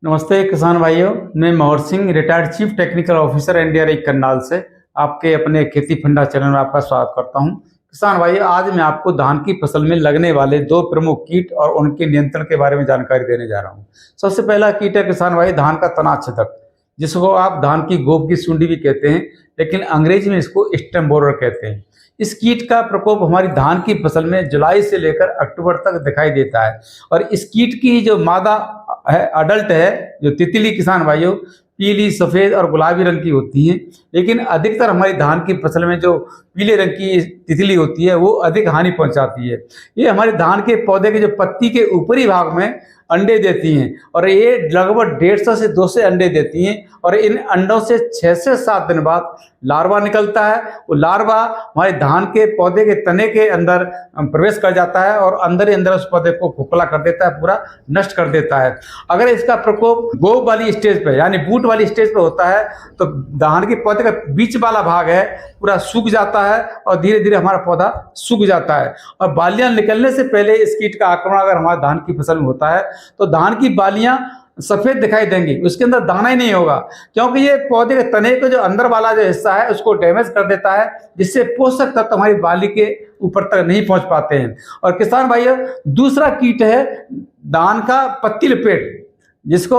नमस्ते किसान भाइयों। मैं मोहर Singh, retired chief technical officer NDRI Karnal से आपके अपने खेती फंडा चैनल में आपका स्वागत करता हूं। किसान भाइयों, आज मैं आपको धान की फसल में लगने वाले दो प्रमुख कीट और उनके नियंत्रण के बारे में जानकारी देने जा रहा हूं। सबसे पहला कीट है किसान भाई धान का तना छेदक, जिसको आप धान की गोप की सुंडी भी कहते हैं, लेकिन अंग्रेजी में इसको स्टेम बोरर कहते हैं। इस कीट का प्रकोप हमारी धान की फसल में जुलाई से लेकर अक्टूबर तक दिखाई देता है। और इस कीट की जो मादा है, अडल्ट है, जो तितली किसान भाइयों, पीली, सफेद और गुलाबी रंग की होती हैं। लेकिन अधिकतर हमारी धान की फसल में जो पीले रंग की तितली होती है वो अधिक हानि पहुंचाती है। ये हमारे धान के पौधे के जो पत्ती के ऊपरी भाग में अंडे देती हैं और ये लगभग 150 से 200 अंडे देती हैं। और इन अंडों से 6 से 7 दिन बाद लार्वा निकलता है। वो लार्वा हमारे धान के पौधे के तने के अंदर प्रवेश कर जाता है और अंदर ही अंदर उस पौधे को खोखला कर देता है, पूरा नष्ट कर देता है। अगर इसका प्रकोप गोब वाली स्टेज पे यानी बूट वाली स्टेज पे होता है तो धान के पौधे का बीच वाला भाग है पूरा सूख जाता है और धीरे धीरे हमारा पौधा सूख जाता है। और बालियां निकलने से पहले इस कीट का आक्रमण अगर हमारे धान की फसल में होता है तो धान की बालियां सफेद दिखाई देंगी, उसके अंदर दाना ही नहीं होगा, क्योंकि ये पौधे के तने का जो अंदर वाला जो हिस्सा है उसको डैमेज कर देता है, जिससे पोषक तत्व हमारी बाली के ऊपर तक नहीं पहुंच पाते हैं। और किसान भाइयों, दूसरा कीट है धान का पत्ती लपेट, जिसको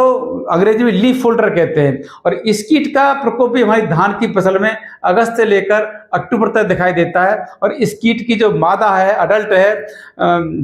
अंग्रेजी में लीफ फोल्डर कहते हैं। और इस कीट का प्रकोप भी हमारी धान की फसल में अगस्त से लेकर अक्टूबर तक दिखाई देता है। और इस कीट की जो मादा है, अडल्ट है,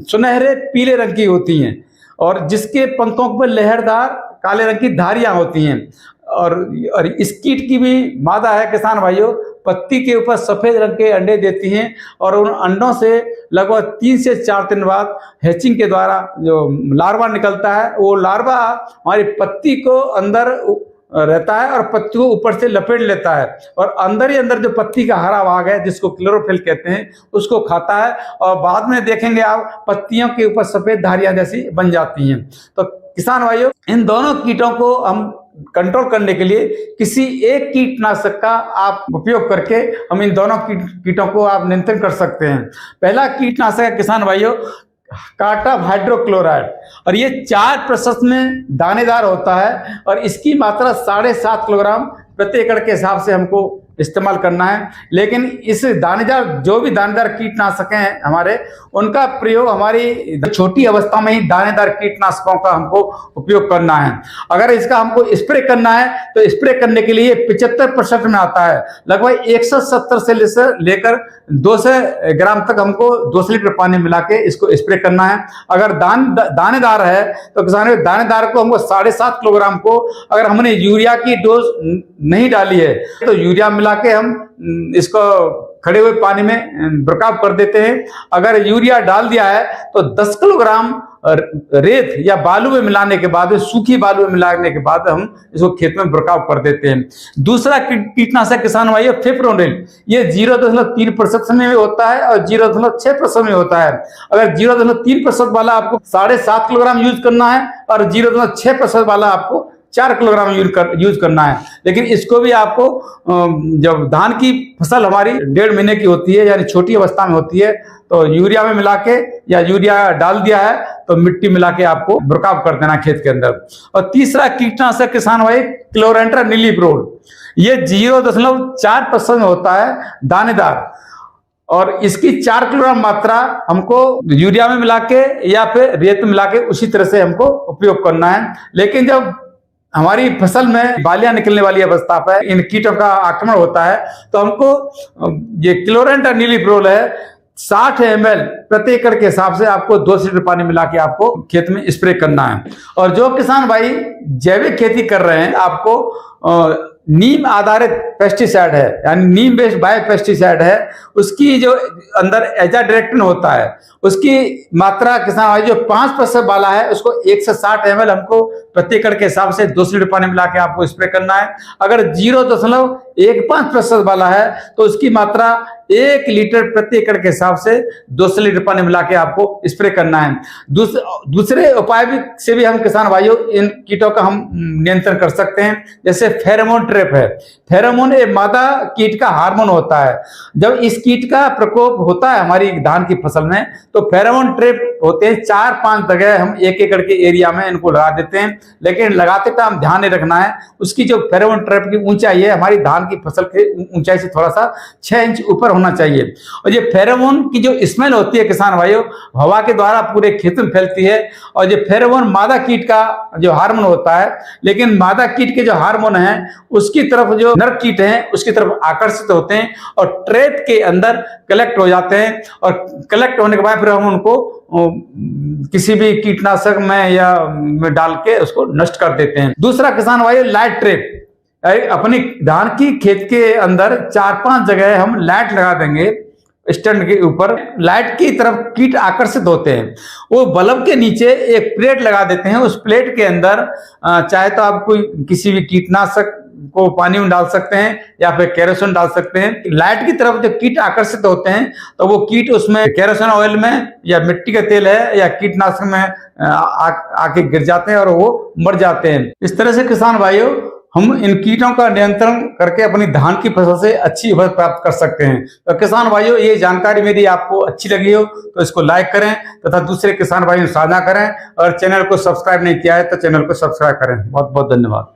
सुनहरे पीले रंग की होती हैं और जिसके पंखों पर लहरदार काले रंग की धारियां होती हैं। और इस कीट की भी मादा है किसान भाइयों, पत्ती के ऊपर सफेद रंग के अंडे देती हैं और उन अंडों से लगभग 3 से 4 दिन बाद हैचिंग के द्वारा जो लार्वा निकलता है, वो लार्वा हमारी पत्ती को अंदर रहता है और पत्ती को ऊपर से लपेट लेता है और अंदर ही अंदर जो पत्ती का हरा भाग है, जिसको क्लोरोफिल कहते हैं, उसको खाता है और बाद में देखेंगे आप पत्तियों के ऊपर सफेद धारियां जैसी बन जाती हैं। तो किसान भाइयों, इन दोनों कीटों को हम कंट्रोल करने के लिए किसी एक कीटनाशक का आप उपयोग करके हम इन दोनों कीटों को आप नियंत्रण कर सकते हैं। पहला कीटनाशक है किसान भाइयों कार्टाप हाइड्रोक्लोराइड, और ये 4% में दानेदार होता है और इसकी मात्रा 7.5 किलोग्राम प्रति एकड़ के हिसाब से हमको इस्तेमाल करना है। लेकिन इस दानेदार जो भी दानेदार कीटनाशक हैं हमारे, उनका प्रयोग हमारी छोटी अवस्था में ही दानेदार कीटनाशकों का हमको उपयोग करना है। अगर इसका हमको स्प्रे करना है तो स्प्रे करने के लिए 75% में आता है। लगभग 170 से लेकर 200 ग्राम तक हमको 200 लीटर पानी मिला के इसको स्प्रे करना है। अगर दानेदार है तो किसान दानेदार को हमको 7.5 किलोग्राम को, अगर हमने यूरिया की डोज नहीं डाली है तो यूरिया मिला के हम इसको खड़े हुए पानी में बर्ताव कर देते हैं। अगर यूरिया डाल दिया है तो 10 किलोग्राम रेत या बालू में मिलाने के बाद, सूखी बालू में मिलाने के बाद हम इसको खेत में बर्ताव कर देते हैं। दूसरा कीटनाशक किसान भाई फिप्रोनिल, ये 0.3% में होता है और 0.6% में होता है। अगर 0.3% वाला आपको 7.5 किलोग्राम यूज करना है और 0.6% वाला आपको 4 किलोग्राम यूज करना है। लेकिन इसको भी आपको जब धान की फसल हमारी 1.5 महीने की होती है यानी छोटी अवस्था में होती है तो यूरिया में मिला के, या यूरिया डाल दिया है तो मिट्टी मिला के आपको बर्ताव कर देना खेत के अंदर। और तीसरा कीटनाशक किसान भाई क्लोरेंट्रानिलीप्रोल, ये 0.4% होता है, दानेदार, और इसकी 4 किलोग्राम मात्रा हमको यूरिया में मिला के या फिर रेत में मिला के उसी तरह से हमको उपयोग करना है। लेकिन जब हमारी फसल में बालियां निकलने वाली अवस्था पर इन कीटों का आक्रमण होता है तो हमको ये क्लोरेंट्रानिलीप्रोल है 60 ml प्रति एकड़ के हिसाब से आपको 200 लीटर पानी मिला के आपको खेत में स्प्रे करना है। और जो किसान भाई जैविक खेती कर रहे हैं, आपको नीम आधारित पेस्टिसाइड है यानी नीम बेस्ड बायो पेस्टिसाइड है, उसकी जो अंदर एजाडिरेक्टिन होता है उसकी मात्रा किसान भाई जो 5% वाला है उसको 1 से 60 ml हमको प्रति एकड़ के हिसाब से 200 लीटर पानी मिला के आपको स्प्रे करना है। अगर 1.5% वाला है तो उसकी मात्रा 1 लीटर प्रति एकड़ के हिसाब से 200 लीटर पानी मिला के आपको स्प्रे करना है। दूसरे उपाय से भी हम किसान भाइयों इन कीटों का हम नियंत्रण कर सकते हैं। जैसे फेरोमोन ट्रैप है। फेरोमोन एक मादा कीट का हार्मोन होता है। जब इस कीट का प्रकोप होता है हमारी धान की फसल में तो फेरोमोन ट्रैप होते हैं 4-5 जगह हम 1 एकड़ के एरिया में इनको लगा देते हैं। लेकिन लगाते टाइम ध्यान नहीं रखना है, उसकी जो फेरोमोन ट्रैप की ऊंचाई है हमारी धान की फसल के ऊंचाई से थोड़ा सा 6 इंच ऊपर होना चाहिए। और ये फेरोमोन की जो स्मेल होती है किसान भाइयों हवा के द्वारा पूरे खेत में फैलती है। और ये फेरोमोन मादा कीट का जो हार्मोन होता है, लेकिन मादा कीट के जो हार्मोन है उसकी तरफ जो नर कीट हैं उसकी तरफ आकर्षित होते हैं और ट्रैप के अंदर कलेक्ट हो जाते हैं। और कलेक्ट होने के बाद फिर हम उनको किसी भी कीटनाशक में डाल के उसको नष्ट कर देते हैं। दूसरा किसान भाई लाइट ट्रैप। अपनी धान की खेत के अंदर 4-5 जगह हम लाइट लगा देंगे स्टैंड के ऊपर। लाइट की तरफ कीट आकर्षित होते हैं। वो बल्ब के नीचे एक प्लेट लगा देते हैं। उस प्लेट के अंदर चाहे तो आप कोई किसी भी कीटनाशक को पानी में डाल सकते हैं या फिर केरोसिन डाल सकते हैं। लाइट की तरफ जो कीट आकर्षित होते हैं तो वो कीट उसमें केरोसिन ऑयल में या मिट्टी का तेल है या कीटनाशक में आके गिर जाते हैं और वो मर जाते हैं। इस तरह से किसान भाइयों हम इन कीटों का नियंत्रण करके अपनी धान की फसल से अच्छी उपज प्राप्त कर सकते हैं। तो किसान भाइयों ये जानकारी मेरी आपको अच्छी लगी हो तो इसको लाइक करें तथा दूसरे किसान भाइयों साझा करें और चैनल को सब्सक्राइब नहीं किया है तो चैनल को सब्सक्राइब करें। बहुत बहुत धन्यवाद।